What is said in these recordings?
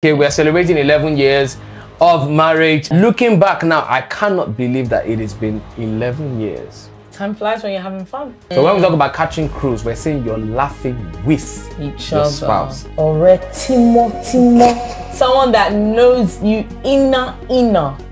Okay, we're celebrating 11 years of marriage. Looking back now, I cannot believe that it has been 11 years. Time flies when you're having fun. So when we talk about catching cruise, we're saying you're laughing with each your other. spouse. Or Timo. Someone that knows you inner.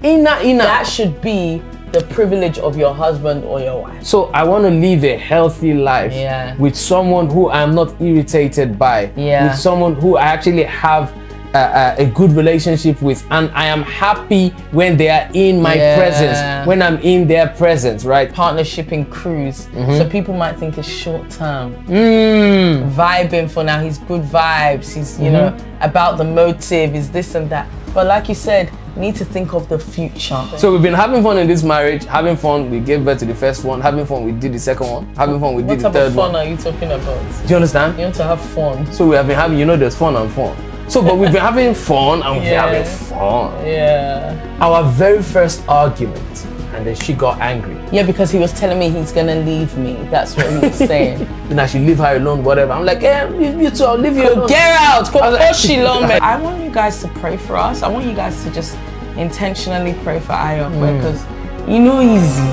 That should be the privilege of your husband or your wife. So I want to live a healthy life with someone who I'm not irritated by, with someone who I actually have a good relationship with, and I am happy when they are in my presence, when I'm in their presence, right? Partnership in cruise. So people might think it's short term. Vibing for now, he's good vibes, he's, you know, about the motive, is this and that. But like you said, need to think of the future. So we've been having fun in this marriage, having fun, we gave birth to the first one, having fun, we did the second one, having fun, we did the third one. What type of fun are you talking about? Do you understand? You want to have fun. So we have been having, you know, there's fun and fun. So, but we've been having fun and we've been having fun. Yeah. Our very first argument, and then she got angry. Yeah, because he was telling me he's gonna leave me. That's what he was saying. Then I should leave her alone, whatever. I'm like, you two, I'll leave you alone. Get out! I want you guys to pray for us. I want you guys to just intentionally pray for Ayo and Ope, because you know easy.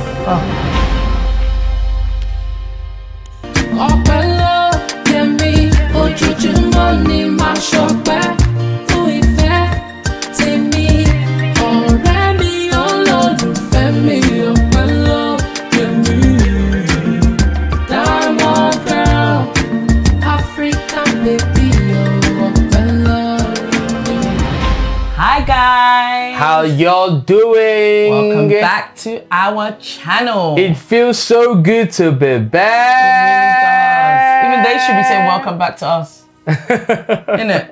Hi guys! How y'all doing? Welcome back to our channel. It feels so good to be back. It really does. Even they should be saying welcome back to us. Innit?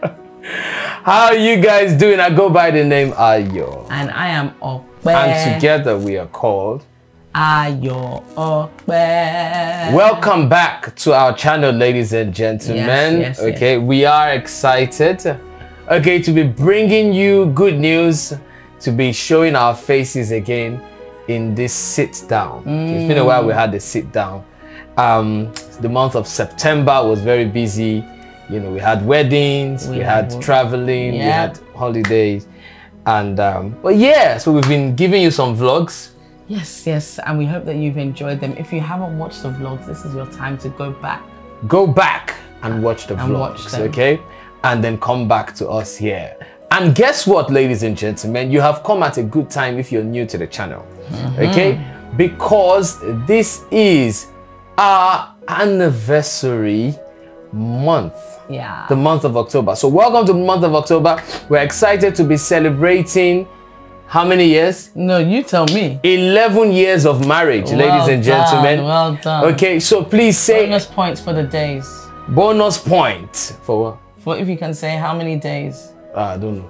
How are you guys doing? I go by the name Ayo. And I am Ope. And together we are called Ayo Ope. Welcome back to our channel, ladies and gentlemen. Okay, we are excited. Okay, to be bringing you good news, to be showing our faces again in this sit down. It's been a while we had the sit down. The month of September was very busy. You know, we had weddings, we had traveling, we had holidays, and but yeah, so we've been giving you some vlogs. Yes, and we hope that you've enjoyed them. If you haven't watched the vlogs, this is your time to go back. Go back and watch the vlogs, okay? And then come back to us here. And guess what, ladies and gentlemen? You have come at a good time if you're new to the channel, okay? Because this is our anniversary month. Yeah. The month of October. So welcome to the month of October. We're excited to be celebrating how many years? No, you tell me. 11 years of marriage, ladies and gentlemen. Well done. Okay, so please say... Bonus points for the days. Bonus point. For what? For if you can say how many days. I don't know.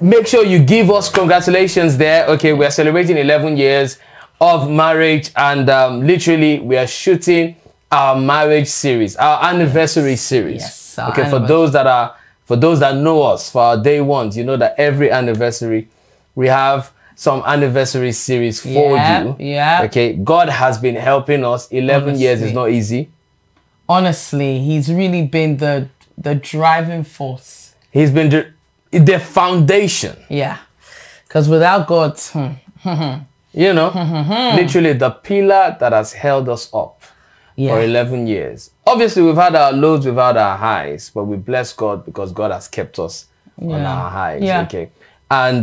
Make sure you give us congratulations there. Okay, we're celebrating 11 years of marriage, and literally we are shooting our marriage series, our anniversary series. Yes. Okay, for those that know us, for our day ones, you know that every anniversary we have some anniversary series for you. Yeah. Okay, God has been helping us. 11 years is not easy. Honestly, he's really been the driving force. He's been the foundation. Yeah, because without God, you know, literally the pillar that has held us up for 11 years. Obviously, we've had our lows, we've had our highs, but we bless God because God has kept us on our highs. Okay. And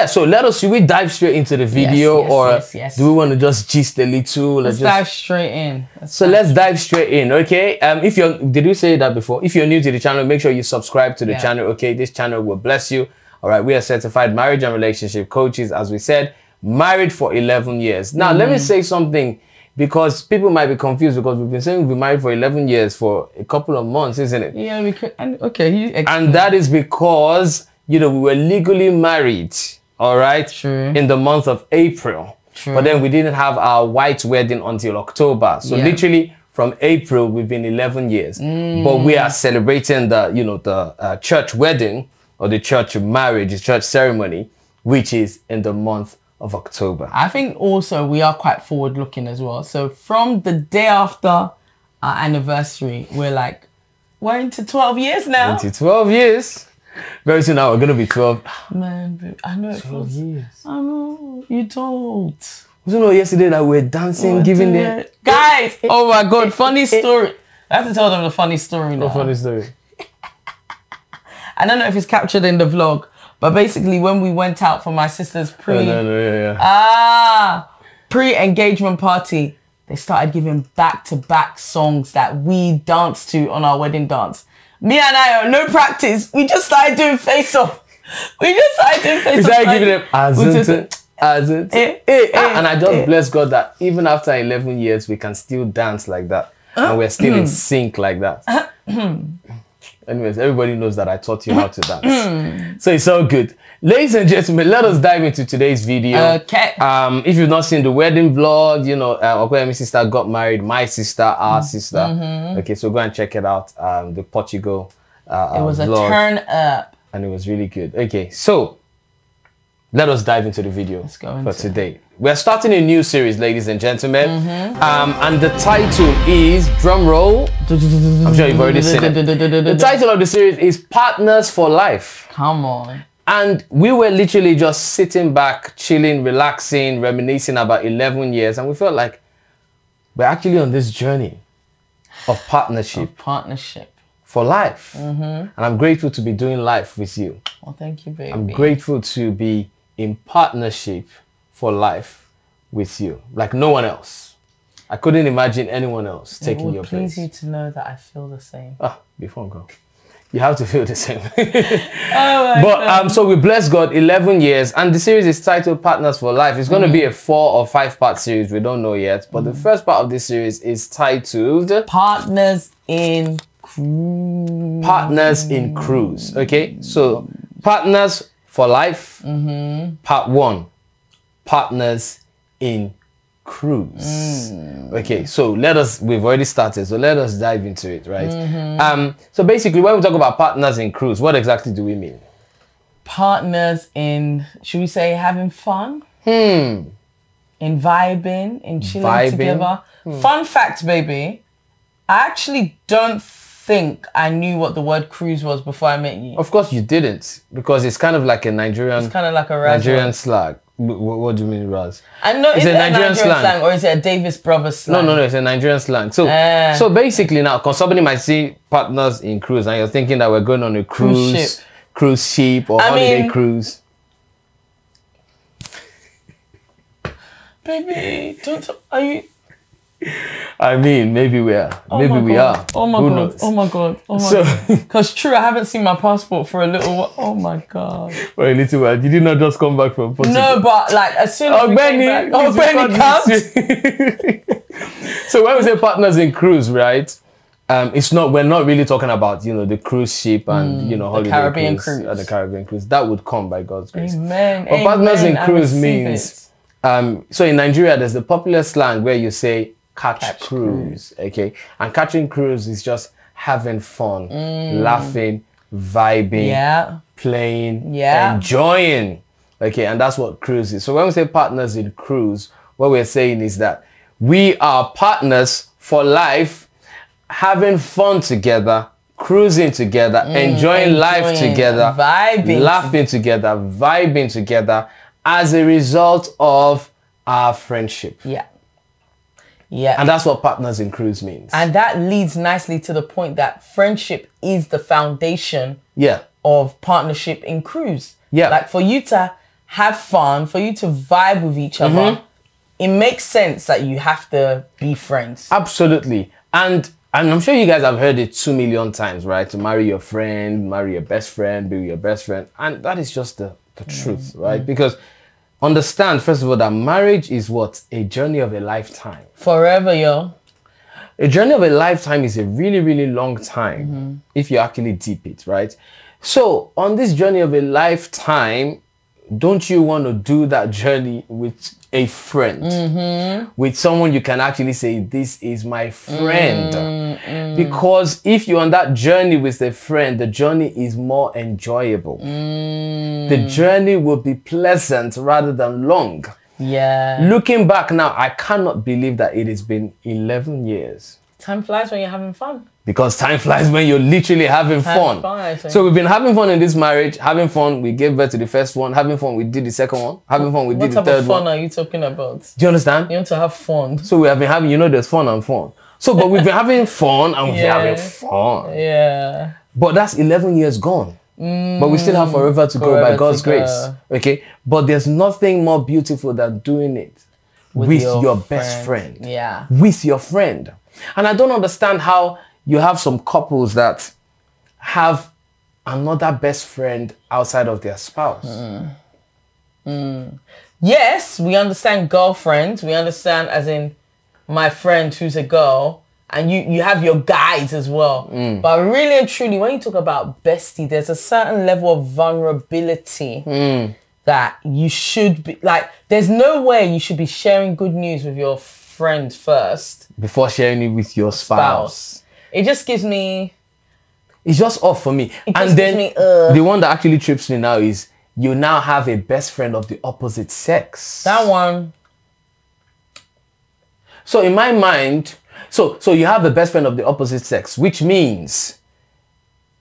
so should we dive straight into the video, or do we want to just gist a little? Let's dive straight in. Let's dive straight in, okay? Did you say that before? If you're new to the channel, make sure you subscribe to the channel, okay? This channel will bless you. All right, we are certified marriage and relationship coaches, as we said, married for 11 years. Now, let me say something, because people might be confused, because we've been saying we've been married for 11 years for a couple of months, isn't it? Yeah, we could. And that is because, you know, we were legally married, all right? True. In the month of April. True. But then we didn't have our white wedding until October. So literally from April, we've been 11 years. But we are celebrating the church wedding, or the church marriage, the church ceremony, which is in the month of October. I think also we are quite forward looking as well. So from the day after our anniversary, we're like, we're into 12 years now. Into 12 years. Very soon now we're gonna be 12. Man, babe, I know it 12 years. I know. You don't. Was it not yesterday that we were dancing, giving them... Guys, oh my God, funny story. I have to tell them the funny story now. What funny story? I don't know if it's captured in the vlog, but basically when we went out for my sister's pre-engagement party, they started giving back-to-back songs that we danced to on our wedding dance. Me and I, no practice, we just started doing face-off. We started giving them and I just bless God that even after 11 years, we can still dance like that. And we're still in sync like that. Anyways, everybody knows that I taught you how to dance. So it's all good. Ladies and gentlemen, let us dive into today's video. Okay. If you've not seen the wedding vlog, you know, Okoyemi's sister got married, my sister, our sister. Okay, so go and check it out. The Portugal it was vlog, a turn up. and it was really good. Okay, so let us dive into the video for today. We're starting a new series, ladies and gentlemen. And the title is, drum roll. I'm sure you've already seen it. The title of the series is Partners for Life. Come on. And we were literally just sitting back, chilling, relaxing, reminiscing about 11 years. And we felt like we're actually on this journey of partnership. For life. And I'm grateful to be doing life with you. Well, thank you, baby. I'm grateful to be in partnership for life with you, like no one else. I couldn't imagine anyone else taking your place. It would please you to know that I feel the same. Before I go, you have to feel the same. Oh my God. So we bless God, 11 years, and the series is titled Partners for Life. It's going to be a 4 or 5 part series. We don't know yet, but the first part of this series is titled Partners in Cruise. Partners in Cruise. Okay, so Partners for Life, part 1, Partners in Cruise. Okay, so we've already started, so let us dive into it, right? So basically, when we talk about partners in cruise, what exactly do we mean? Partners in, should we say, having fun? In vibing, in chilling together. Fun fact, baby, I actually don't think I knew what the word cruise was before I met you. Of course you didn't, because it's kind of like a Nigerian... It's kind of like a Nigerian slang. What do you mean, Raz? I know, is it a Nigerian slang or is it a Davis Brothers slang? No, it's a Nigerian slang. So basically now, because somebody might see partners in cruise and you're thinking that we're going on a cruise ship or holiday cruise. Baby, are you... I mean, maybe we are. Maybe we are. Oh my God. Oh my God. Oh my God. Because true, I haven't seen my passport for a little while. Oh my God. For a little while. Did you not just come back from Portugal? No, but like as soon as we came back, Benny comes. So when we say partners in cruise, right? We're not really talking about, you know, the cruise ship and, you know, holiday Caribbean cruise. The Caribbean cruise. That would come by God's grace. Amen. But partners in cruise means, so in Nigeria, there's the popular slang where you say, catch cruise, okay? And catching cruise is just having fun, laughing, vibing, playing, enjoying, okay? And that's what cruise is. So when we say partners in cruise, what we're saying is that we are partners for life, having fun together, cruising together, enjoying life together, laughing together, vibing together as a result of our friendship. And that's what partners in cruise means. And that leads nicely to the point that friendship is the foundation of partnership in cruise. Like for you to have fun, for you to vibe with each other, it makes sense that you have to be friends. Absolutely. And I'm sure you guys have heard it 2 million times, right? To marry your friend, marry your best friend, be with your best friend. And that is just the truth, right? Because understand, first of all, that marriage is what? A journey of a lifetime. Forever, yo. A journey of a lifetime is a really, really long time if you actually deep it, right? So on this journey of a lifetime, don't you want to do that journey with a friend, with someone you can actually say, this is my friend? Because if you're on that journey with a friend, the journey is more enjoyable. The journey will be pleasant rather than long. Yeah. Looking back now, I cannot believe that it has been 11 years. Time flies when you're having fun. Because time flies when you're literally having fun. So we've been having fun in this marriage, having fun. We gave birth to the first one. Having fun, we did the second one. Having fun, we did the third one. What type of fun are you talking about? Do you understand? You want to have fun. So we have been having, there's fun and fun. So, but we've been having fun and we've been having fun. Yeah. But that's 11 years gone. But we still have forever to go by God's grace. Okay? But there's nothing more beautiful than doing it with your best friend. Yeah. With your friend. And I don't understand how you have some couples that have another best friend outside of their spouse. Yes, we understand girlfriends. We understand as in my friend who's a girl. And you have your guys as well. But really and truly, when you talk about bestie, there's a certain level of vulnerability that you should be, like, there's no way you should be sharing good news with your friend first. Before sharing it with your spouse. It just gives me... It's just off for me. And then the one that actually trips me now is you now have a best friend of the opposite sex. That one. So in my mind... So you have a best friend of the opposite sex, which means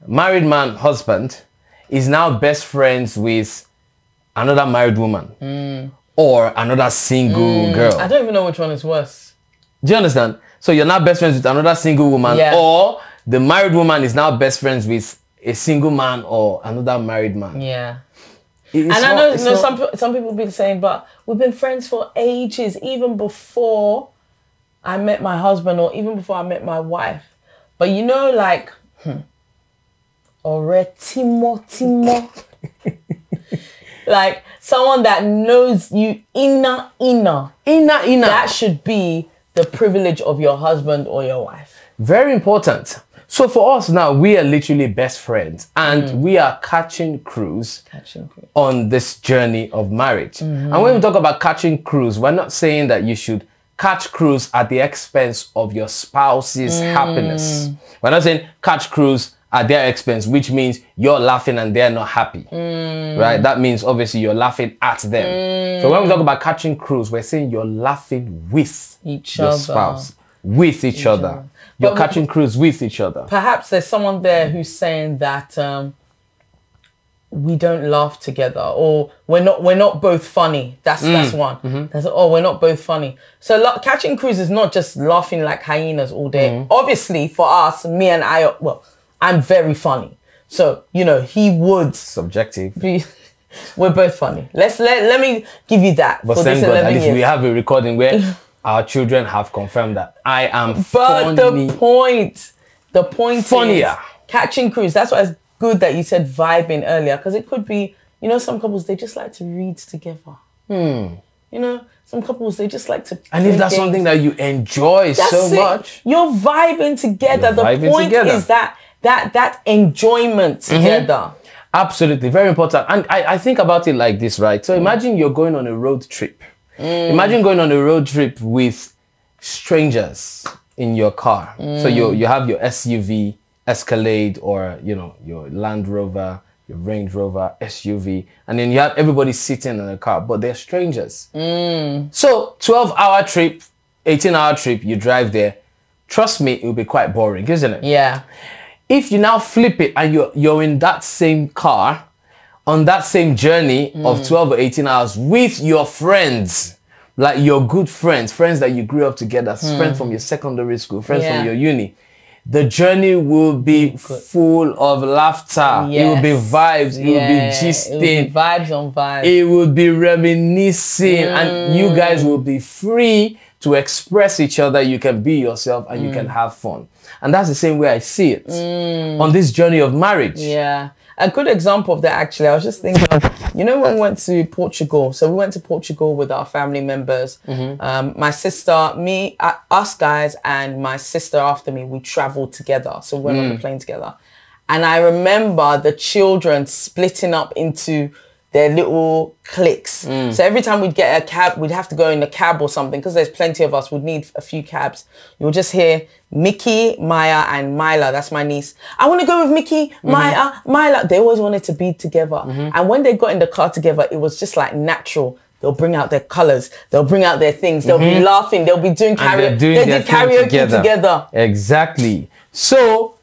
married man, husband, is now best friends with another married woman or another single girl. I don't even know which one is worse. Do you understand? So you're now best friends with another single woman or the married woman is now best friends with a single man or another married man. Yeah. And I know some people be saying, but we've been friends for ages, even before I met my husband or even before I met my wife. But like, Ore Timo. Like someone that knows you inner. That should be the privilege of your husband or your wife. Very important. So for us now, we are literally best friends and we are catching cruise on this journey of marriage. And when we talk about catching cruise, we're not saying that you should catch cruise at the expense of your spouse's happiness. We're not saying catch cruise at their expense, which means you're laughing and they're not happy, right? That means obviously you're laughing at them. So when we talk about catching cruise, we're saying you're laughing with your spouse, with each other. You're catching cruise with each other. Perhaps there's someone there who's saying that we don't laugh together, or we're not both funny. That's one. That's we're not both funny. So catching cruise is not just laughing like hyenas all day. Obviously, for us, me and Ayo, well, I'm very funny. So he would subjective. We're both funny. Let me give you that. But thank God at least we have a recording where our children have confirmed that I am funny. But the point funnier. Is catching cruise. That's why it's good that you said vibing earlier, because it could be, some couples, they just like to read together. Some couples, they just like to and if that's games. Something that you enjoy so much. You're vibing together. The point is that enjoyment together. Absolutely. Very important. And I think about it like this, right? So imagine you're going on a road trip. Imagine going on a road trip with strangers in your car. So you have your SUV, Escalade, or your Land Rover, your Range Rover, SUV, and then you have everybody sitting in a car, but they're strangers. So 12-hour trip, 18-hour trip, you drive there. Trust me, it will be quite boring, isn't it? Yeah. If you now flip it and you're in that same car, on that same journey of 12 or 18 hours with your friends, like your good friends that you grew up together, friends from your secondary school, friends from your uni, the journey will be full of laughter. Yes. It will be vibes. It will be gisting. It will be vibes on vibes. It will be reminiscing. And you guys will be free to express each other. You can be yourself and you can have fun. And that's the same way I see it on this journey of marriage. Yeah. A good example of that, actually, I was just thinking of, when we went to Portugal. So we went to Portugal with our family members. My sister, us guys, and my sister after me, we traveled together. So we went on the plane together. And I remember the children splitting up into their little cliques. So every time we'd get a cab, we'd have to go in a cab or something, because there's plenty of us, we'd need a few cabs. You'll just hear Mickey, Maya, and Mila. That's my niece. I want to go with Mickey, Maya, Mila. They always wanted to be together. And when they got in the car together, it was just like natural. they'll bring out their colors, they'll bring out their things, they'll be laughing, they'll be doing karaoke. They did karaoke together. Exactly. So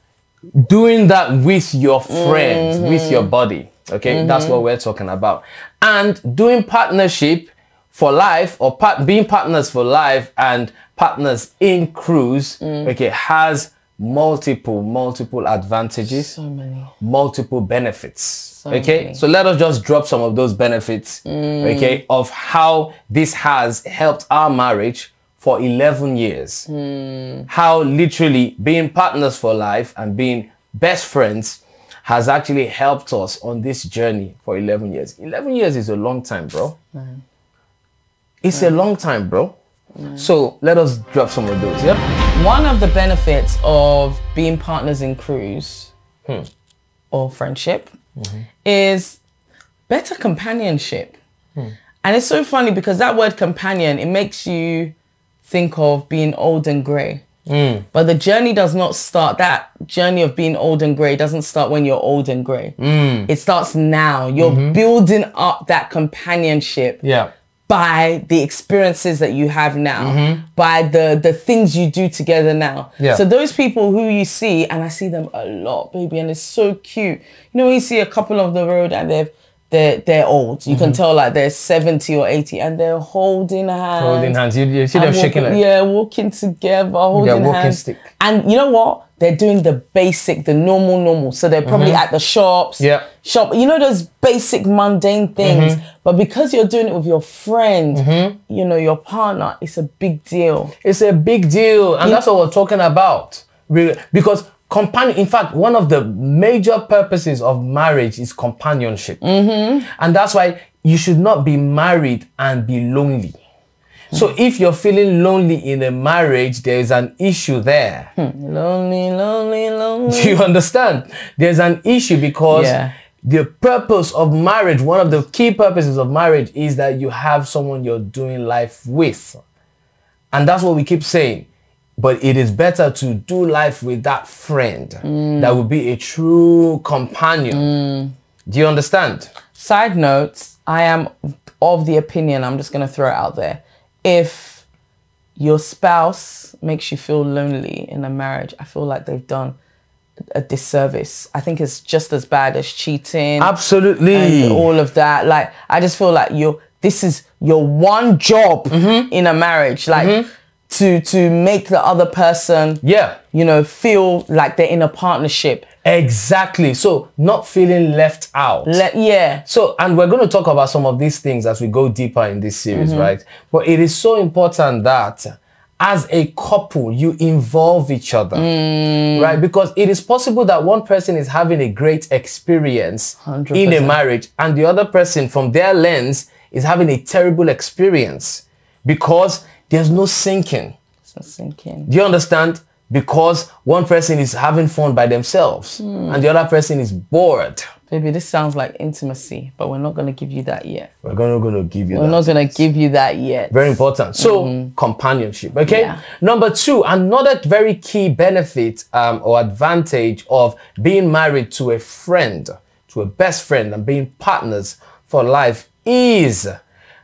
doing that with your friends, with your buddy, okay, that's what we're talking about. And doing partnership for life, or being partners for life and partners in cruise, okay, has multiple advantages, so many, multiple benefits. Okay, so let us just drop some of those benefits, okay, of how this has helped our marriage for 11 years. How literally being partners for life and being best friends has actually helped us on this journey for 11 years. 11 years is a long time, bro. It's a long time, bro. So let us drop some of those, yeah? One of the benefits of being partners in cruise or friendship is better companionship. And it's so funny because that word companion, it makes you think of being old and grey. But the journey does not start, that journey of being old and grey doesn't start when you're old and grey. It starts now. You're building up that companionship by the experiences that you have now, by the things you do together now. So those people who you see, and I see them a lot, baby, and it's so cute. You know, when you see a couple on the road and they're old. You can tell like they're 70 or 80 and they're holding hands. Holding hands. You see them shaking like... Yeah, walking together, holding hands. Stick. And you know what? They're doing the basic, the normal. So they're probably at the shops. You know, those basic mundane things. But because you're doing it with your friend, you know, your partner, it's a big deal. It's a big deal. And that's what we're talking about. Because in fact, one of the major purposes of marriage is companionship. And that's why you should not be married and be lonely. So if you're feeling lonely in a marriage, there's an issue there. Lonely. Do you understand? There's an issue because the purpose of marriage, one of the key purposes of marriage is that you have someone you're doing life with. And that's what we keep saying. But it is better to do life with that friend that will be a true companion. Do you understand? Side note, I am of the opinion, I'm just going to throw it out there. If your spouse makes you feel lonely in a marriage, I feel like they've done a disservice. I think it's just as bad as cheating. Absolutely. And all of that. Like, I just feel like this is your one job in a marriage. Like, to make the other person, you know, feel like they're in a partnership. Exactly. So not feeling left out. So, and we're going to talk about some of these things as we go deeper in this series, right? But it is so important that as a couple, you involve each other, right? Because it is possible that one person is having a great experience 100%. In a marriage and the other person from their lens is having a terrible experience because there's no sinking. It's not sinking. Do you understand? Because one person is having fun by themselves and the other person is bored. Baby, this sounds like intimacy, but we're not going to give you that yet. We're not going to give you that. We're not going to give you that yet. Very important. So, companionship, okay? Number two, another very key benefit or advantage of being married to a friend, to a best friend and being partners for life is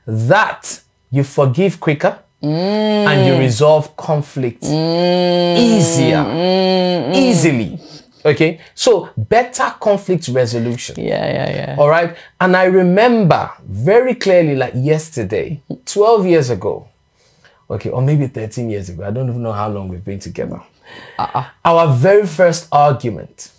that you forgive quicker. And you resolve conflict easily. Okay, so better conflict resolution. All right, and I remember very clearly, like yesterday, 12 years ago, okay, or maybe 13 years ago. I don't even know how long we've been together. Our very first argument,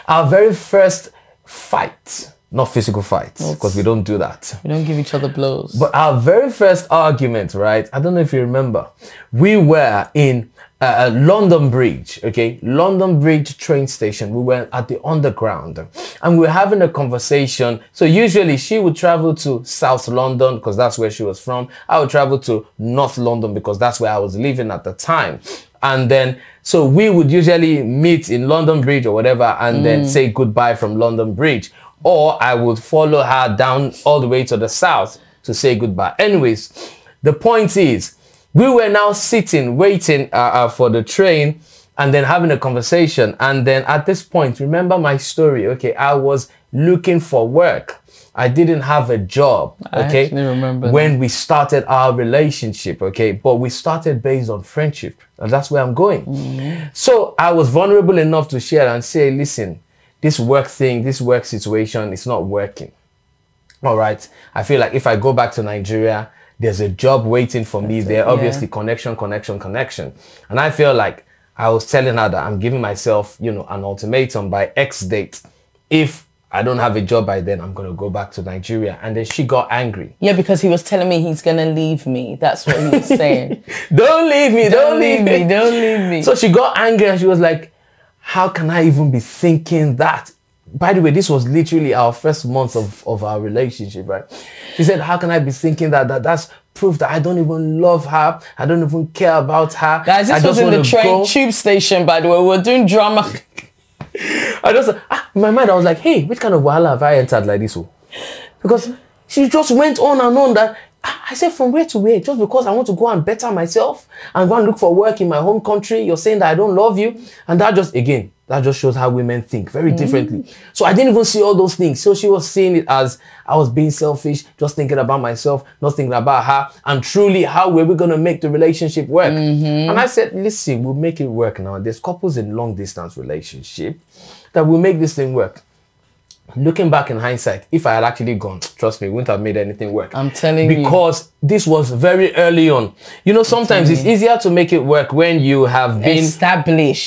our very first fight. Not physical fights, because we don't do that. We don't give each other blows. But our very first argument, right? I don't know if you remember. We were in London Bridge, okay? London Bridge train station. We were at the underground and we were having a conversation. So usually she would travel to South London because that's where she was from. I would travel to North London because that's where I was living at the time. And then, so we would usually meet in London Bridge or whatever and then say goodbye from London Bridge. Or I would follow her down all the way to the south to say goodbye. Anyways, the point is, we were now sitting, waiting for the train and then having a conversation. And then at this point, remember my story, okay? I was looking for work. I didn't have a job, okay? I actually remember when we started our relationship, okay? But we started based on friendship, and that's where I'm going. So I was vulnerable enough to share and say, listen, this work thing, this work situation, it's not working. All right. I feel like if I go back to Nigeria, there's a job waiting for me there. Obviously, connection. And I feel like I was telling her that I'm giving myself, you know, an ultimatum by X date. If I don't have a job by then, I'm going to go back to Nigeria. And then she got angry. Yeah, because he was telling me he's going to leave me. That's what he was saying. Don't leave me. Don't leave me. Don't leave me. So she got angry and she was like, how can I even be thinking that? By the way, this was literally our first month of our relationship, right? She said, how can I be thinking that? That's proof that I don't even love her. I don't even care about her. Guys, this was in the train tube station, by the way. We were doing drama. I just, in my mind, I was like, hey, which kind of wahala have I entered like this? Because she just went on and on that. I said, from where to where? Just because I want to go and better myself and go and look for work in my home country, you're saying that I don't love you? And that just, again, that just shows how women think very differently. So I didn't even see all those things. So she was seeing it as I was being selfish, just thinking about myself, not thinking about her. And truly, how were we going to make the relationship work? And I said, listen, we'll make it work now. There's couples in long distance relationship that will make this thing work. Looking back in hindsight, if I had actually gone, trust me, wouldn't have made anything work. I'm telling you. Because this was very early on. You know, sometimes it's easier to make it work when you have been established,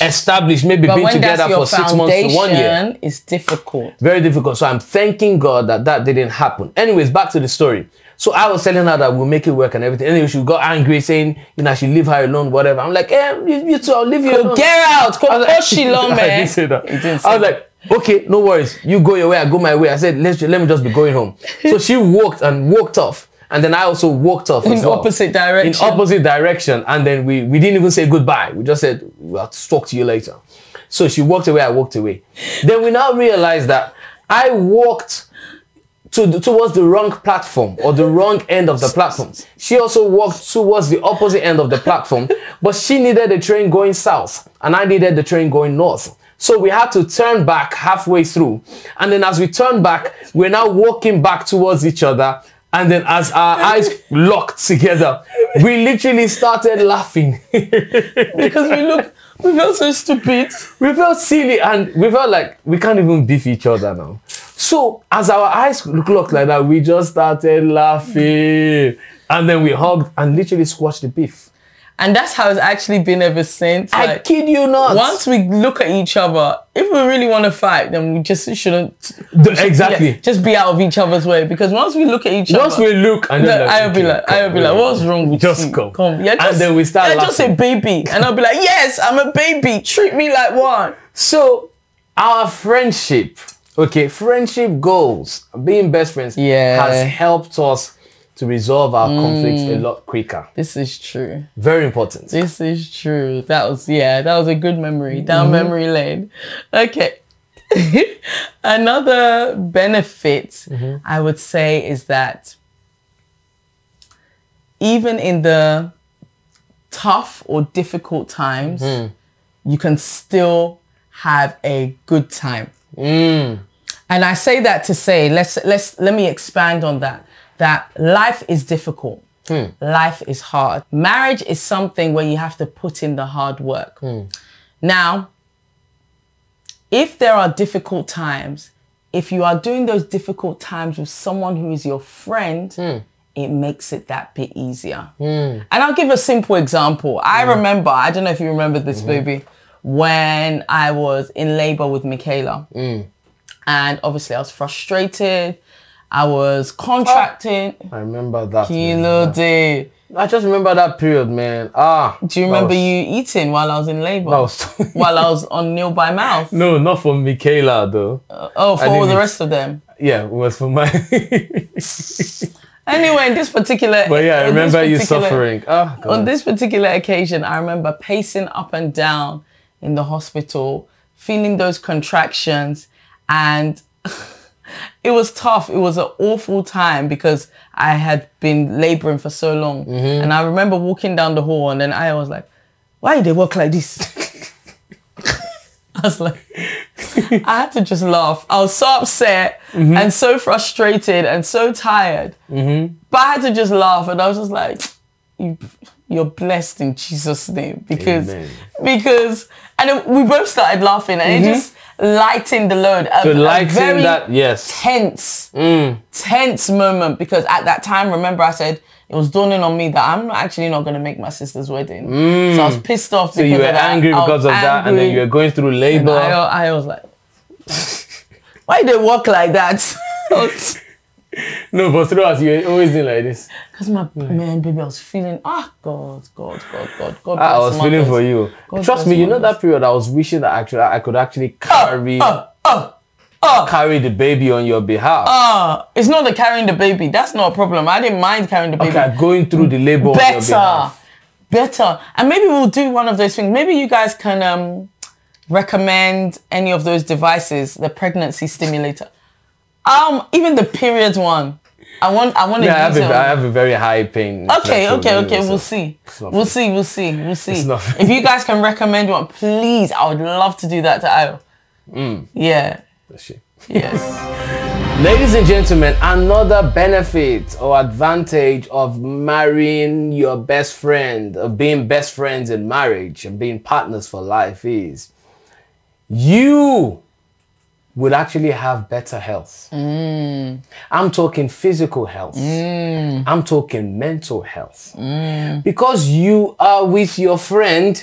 maybe been together for 6 months to 1 year. It's difficult. Very difficult. So I'm thanking God that that didn't happen. Anyways, back to the story. So I was telling her that we'll make it work and everything. Anyway, she got angry saying, you know, I should leave her alone, whatever. I'm like, you two, I'll leave you alone. Get out. She long, man. I didn't say that. I was like, okay, no worries. You go your way, I go my way. I said, let me just be going home. So she walked off. And then I also walked off in opposite direction. In opposite direction. And then we didn't even say goodbye. We just said, I'll talk to you later. So she walked away, I walked away. Then we now realized that I walked towards the wrong platform or the wrong end of the platform. She also walked towards the opposite end of the platform, but she needed the train going south and I needed the train going north. So we had to turn back halfway through. And then as we turned back, we're now walking back towards each other. And then as our eyes locked together, we literally started laughing. Because we felt so stupid. We felt silly and we felt like we can't even beef each other now. So as our eyes looked like that, we just started laughing. And then we hugged and literally squashed the beef. And that's how it's actually been ever since. I kid you not. Once we look at each other, if we really want to fight, then we just shouldn't. Exactly. Yeah, just be out of each other's way. Because once we look at each other. Once we look and then I'll be like, what's wrong with you? Just come. Yeah, and then we start laughing. Just say baby. And I'll be like, yes, I'm a baby. Treat me like one. So our friendship, friendship goals, being best friends has helped us to resolve our conflicts a lot quicker. This is true. Very important. This is true. That was a good memory. Down memory lane. Okay. Another benefit I would say is that even in the tough or difficult times, you can still have a good time. And I say that to say, let me expand on that. That life is difficult. Life is hard. Marriage is something where you have to put in the hard work. Now, if there are difficult times, if you are doing those difficult times with someone who is your friend, it makes it that bit easier. And I'll give a simple example. I remember, I don't know if you remember this, baby, when I was in labor with Michaela. And obviously I was frustrated. I was contracting. I remember that. Kilo day. I just remember that period, man. Do you remember you eating while I was in labor? While I was on nil by mouth? No, not for Michaela though. For all the rest of them? Yeah, it was for my... Anyway, in this particular... But yeah, I remember you suffering. On this particular occasion, I remember pacing up and down in the hospital, feeling those contractions, and... It was tough. It was an awful time because I had been laboring for so long. And I remember walking down the hall and then I was like, why do they walk like this? I was like, I had to just laugh. I was so upset and so frustrated and so tired. But I had to just laugh, and I was just like, you're blessed in Jesus' name. Because, and then we both started laughing, and it just lightened the load. A very tense moment, because at that time, remember I said, it was dawning on me that I'm actually not going to make my sister's wedding. So I was pissed off. So you were angry because of that, and then you were going through labor. I was like, why they walk like that? No, but through us, you always doing like this. Because baby, I was feeling, God. I was feeling for you. Trust me, you know that period I was wishing that actually I could actually carry the baby on your behalf. It's not the carrying the baby. That's not a problem. I didn't mind carrying the baby. Okay, going through the labor on your behalf. Better. And maybe we'll do one of those things. Maybe you guys can recommend any of those devices, the pregnancy stimulator. Even the period one. I want to use it. I have a very high pain. Okay. We'll see. If you guys can recommend one, please, I would love to do that to Ayo. Yeah. Yes. Ladies and gentlemen, another benefit or advantage of marrying your best friend, of being best friends in marriage and being partners for life is you would actually have better health. I'm talking physical health. I'm talking mental health. Because you are with your friend,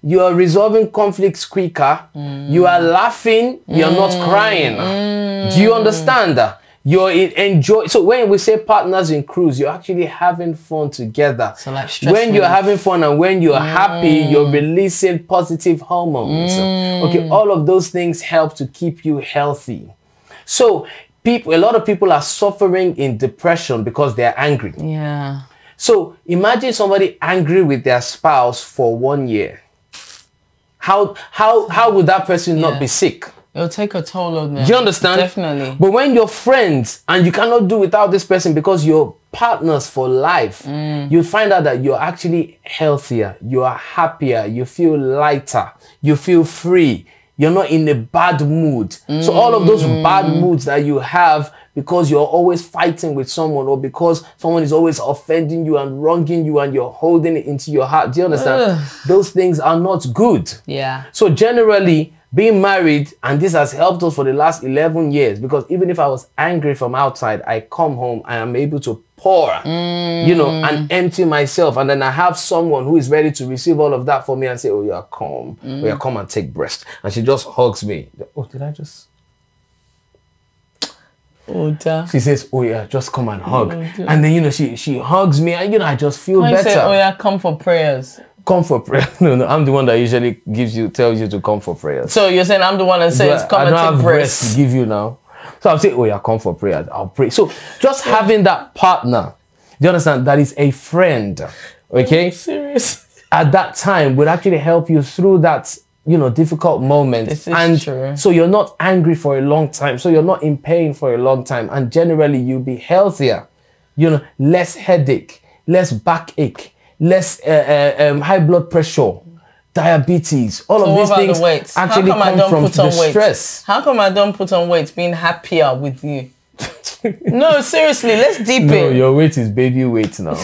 you are resolving conflicts quicker. You are laughing. You're not crying. Do you understand that? You're enjoy. So when we say partners in cruise, you're actually having fun together. So like stress when you're having fun and when you're happy, you're releasing positive hormones. Okay, all of those things help to keep you healthy. So a lot of people are suffering in depression because they're angry. Yeah. So imagine somebody angry with their spouse for 1 year. How would that person not be sick? It'll take a toll on them. Do you understand? Definitely. But when you're friends and you cannot do without this person because you're partners for life, you'll find out that you're actually healthier, you are happier, you feel lighter, you feel free, you're not in a bad mood. So all of those bad moods that you have because you're always fighting with someone or because someone is always offending you and wronging you and you're holding it into your heart. Do you understand? Those things are not good. Yeah. So generally, being married, and this has helped us for the last 11 years, because even if I was angry from outside, I come home and I'm able to pour, and empty myself. And then I have someone who is ready to receive all of that for me and say, oh, yeah, come. Oh, yeah, come and take breast. And she just hugs me. Oh, did I just... She says, oh yeah, just come and hug. And then, she hugs me and, I just feel better. Say, oh yeah, come for prayers. Come for prayer. No, I'm the one that usually tells you to come for prayers. So you're saying I'm the one that says come and take breast to give you now. So I'm saying, oh yeah, come for prayers. I'll pray. So just having that partner, do you understand? That is a friend. Okay? Serious. At that time would actually help you through that, difficult moment. This is true. So you're not angry for a long time. So you're not in pain for a long time. And generally you'll be healthier. Less headache, less backache, less high blood pressure, diabetes, all of these things actually come from the stress. How come I don't put on weight being happier with you? No, seriously, let's deep in. No, your weight is baby weight now.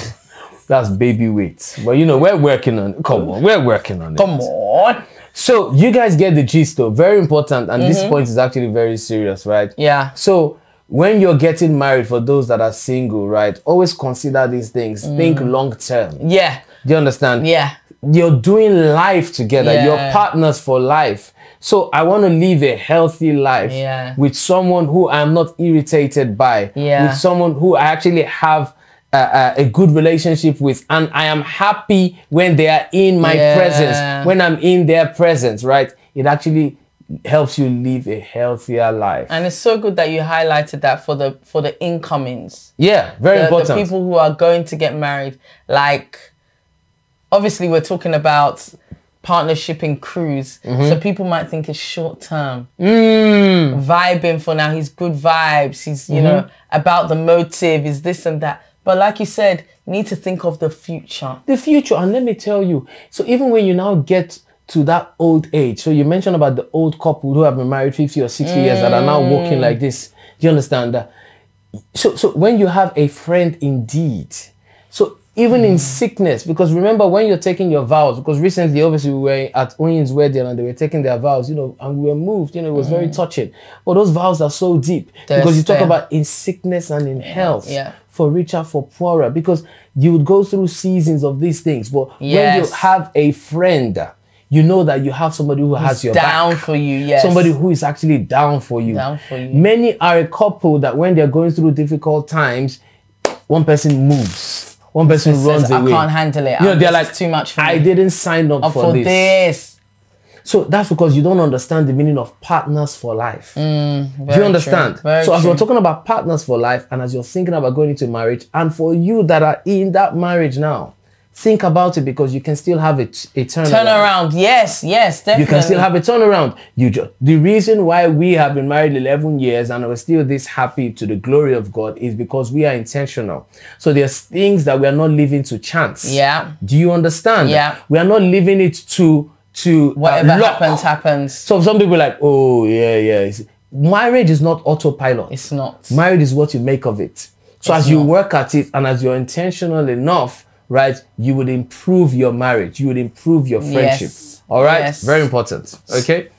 That's baby weight. But we're working on it. Come on, we're working on it. Come on. So you guys get the gist though. Very important. And this point is actually very serious, right? Yeah. So when you're getting married, for those that are single, right, always consider these things. Think long term. Yeah. Do you understand? Yeah. You're doing life together. Yeah. You're partners for life. So I want to live a healthy life with someone who I'm not irritated by. Yeah. With someone who I actually have a good relationship with. And I am happy when they are in my presence. When I'm in their presence, right? It actually helps you live a healthier life. And it's so good that you highlighted that for the incomings. Yeah, very important. The people who are going to get married. Like, obviously we're talking about partnership in cruise. So people might think it's short term. Vibing for now. He's good vibes. He's, about the motive. Is this and that. But like you said, you need to think of the future. The future. And let me tell you. So even when you now get to that old age. So you mentioned about the old couple who have been married 50 or 60 years that are now walking like this. Do you understand that? So when you have a friend indeed, so even in sickness, because remember when you're taking your vows, because recently obviously we were at Oyin's wedding and they were taking their vows, you know, and we were moved, you know, it was very touching. But those vows are so deep because you talk about in sickness and in health, for richer, for poorer, because you would go through seasons of these things. But when you have a friend, you know that you have somebody who has your down back. For you, Somebody who is actually down for you. Many are a couple that when they're going through difficult times, one person moves. One person runs away. I can't handle it. You know, they're like, too much for me. I didn't sign up for this. So that's because you don't understand the meaning of partners for life. Do you understand? So as we're talking about partners for life, and as you're thinking about going into marriage, and for you that are in that marriage now, think about it because you can still have a turnaround. Yes, definitely. You can still have a turnaround. The reason why we have been married 11 years and we're still this happy to the glory of God is because we are intentional. So there's things that we are not leaving to chance. Yeah. Do you understand? Yeah. We are not leaving it to whatever happens. So some people are like, oh yeah. Marriage is not autopilot. It's not. Marriage is what you make of it. So as you work at it and as you're intentional enough, right, you would improve your marriage. You would improve your friendship. Yes. All right? Yes. Very important. Okay?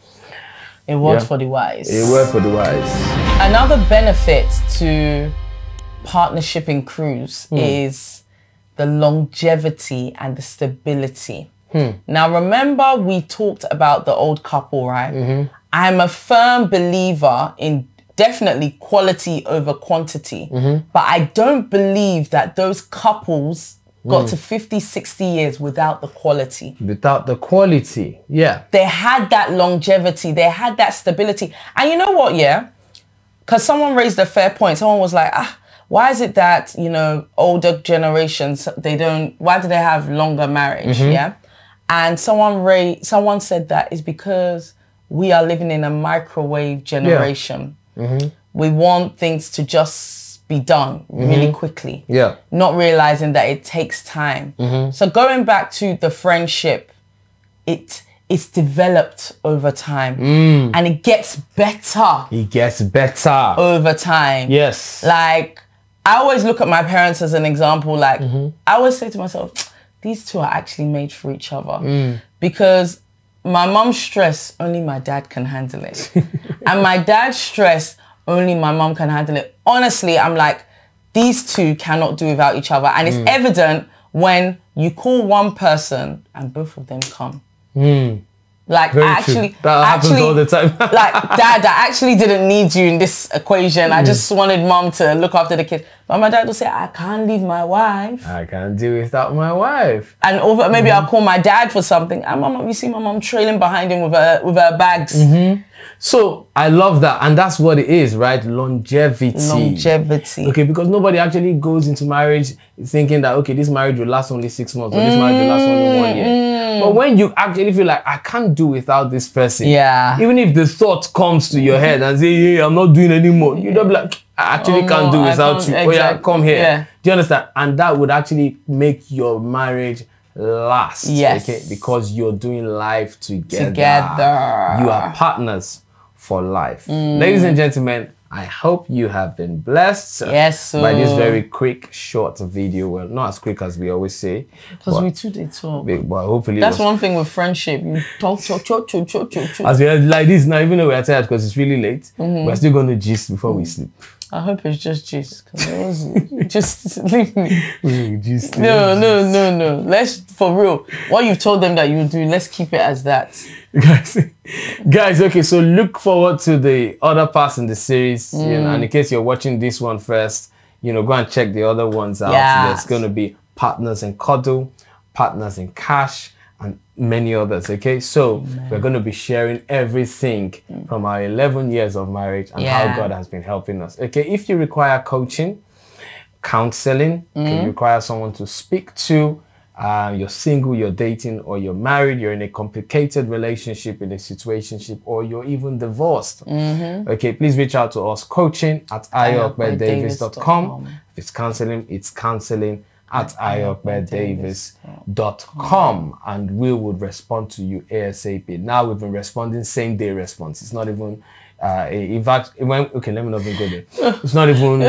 A word for the wise. A word for the wise. Another benefit to partnership in cruise is the longevity and the stability. Now, remember we talked about the old couple, right? I'm a firm believer in definitely quality over quantity. But I don't believe that those couples got to 50, 60 years without the quality. Without the quality, yeah. They had that longevity. They had that stability. And you know what, because someone raised a fair point. Someone was like, why is it that, you know, older generations, why do they have longer marriage, And someone said that is because we are living in a microwave generation. We want things to just be done really quickly. Not realizing that it takes time. So going back to the friendship, it's developed over time. And it gets better. It gets better. Over time. Yes. Like, I always look at my parents as an example. Like, I always say to myself, these two are actually made for each other. Because my mom's stress, only my dad can handle it. And my dad's stress, only my mom can handle it. Honestly, I'm like, these two cannot do without each other. And it's evident when you call one person and both of them come. Like, that happens all the time. Like, Dad, I actually didn't need you in this equation. I just wanted Mom to look after the kids. But my dad will say, I can't leave my wife. I can't do without my wife. And maybe I'll call my dad for something. And Mom, you see my mom trailing behind him with her bags. So I love that. And that's what it is, right? Longevity. Okay, because nobody actually goes into marriage thinking that, okay, this marriage will last only 6 months or this marriage will last only 1 year. But when you actually feel like, I can't do without this person. Even if the thought comes to your head and say, hey, I'm not doing anymore. You don't be like, I actually can't do without you. Exactly. Oh yeah, come here. Do you understand? And that would actually make your marriage last. Okay? Because you're doing life together. You are partners for life. Ladies and gentlemen, I hope you have been blessed by this very quick, short video. Well, not as quick as we always say. Because we did talk. But hopefully that's one thing with friendship. You talk. As we are like this now, even though we are tired because it's really late, we're still going to gist before we sleep. I hope it's just gist. Just leave me. No. Let's, for real, what you've told them that you do, let's keep it as that. Guys, okay, so look forward to the other parts in the series. You know, and in case you're watching this one first, you know, go and check the other ones out. There's going to be Partners in Cuddle, Partners in Cash, and many others, okay? So we're going to be sharing everything from our 11 years of marriage and how God has been helping us, okay? If you require coaching, counseling, you require someone to speak to, you're single, you're dating, or you're married, you're in a complicated relationship, in a situationship, or you're even divorced, okay, please reach out to us, coaching at ayoanddavis.com. If it's counseling, at ayopedavis.com, and we would respond to you ASAP. Now we've been responding same day response. It's not even in fact, okay, let me not even go there. It's not even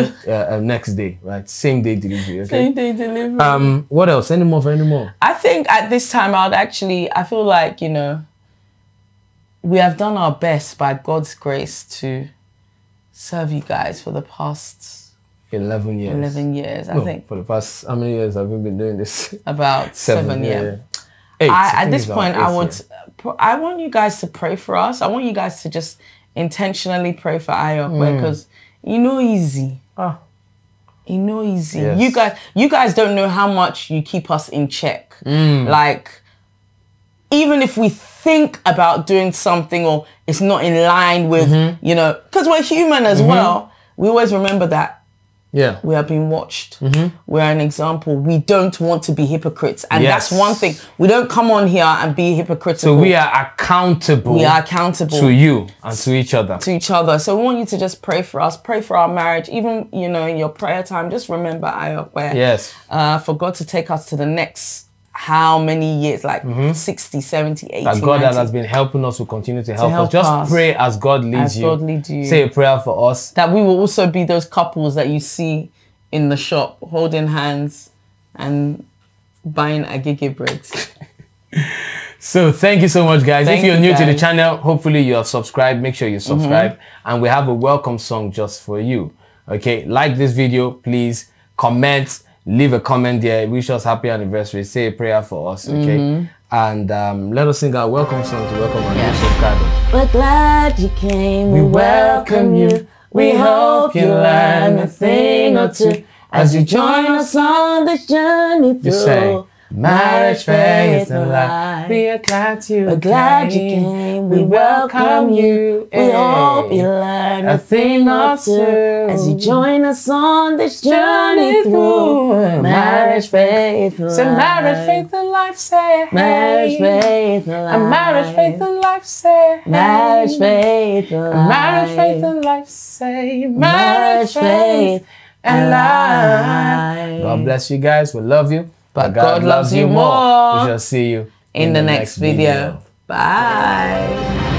next day, right? Same day delivery. Okay? Same day delivery. What else? Any more? I think at this time I feel like, you know, we have done our best by God's grace to serve you guys for the past 11 years. 11 years, I think. For the past, how many years have we been doing this? About 7 years. 8. At this point, I want you guys to pray for us. I want you guys to just intentionally pray for Ayo, because you know easy. You know easy. Yes. You guys don't know how much you keep us in check. Like, even if we think about doing something or it's not in line with, you know, because we're human as well, we always remember that. Yeah, we are being watched. We're an example. We don't want to be hypocrites. And that's one thing. We don't come on here and be hypocritical. So we are accountable. We are accountable. To you and to each other. To each other. So we want you to just pray for us. Pray for our marriage. Even, you know, in your prayer time, just remember Ayo. Yes. For God to take us to the next how many years, like 60, 70, 80, that God 90. Has been helping us will continue to help us. Just pray as God leads you. God leads you. Say a prayer for us. That we will also be those couples that you see in the shop holding hands and buying agege bread. So thank you so much, guys. If you're new to the channel, hopefully you are subscribed. Make sure you subscribe. And we have a welcome song just for you. Okay, like this video, please. Comment. Leave a comment there. Wish us happy anniversary. Say a prayer for us, okay? And let us sing our welcome song to welcome our new subscribers. We're glad you came. We welcome you. We hope you learn a thing or two as you join us on this journey through marriage, faith, and life. We are glad you came. We welcome you. We hope you learn a thing or two as you join us on this journey through marriage, faith, and life. Say marriage, faith, and life. Say marriage, faith, and life. Marriage, faith, and life. Say marriage, faith, and life. Marriage, faith, and life. Say marriage, faith, and life. God bless you guys. We love you. But God loves you more. We shall see you in the next video. Bye.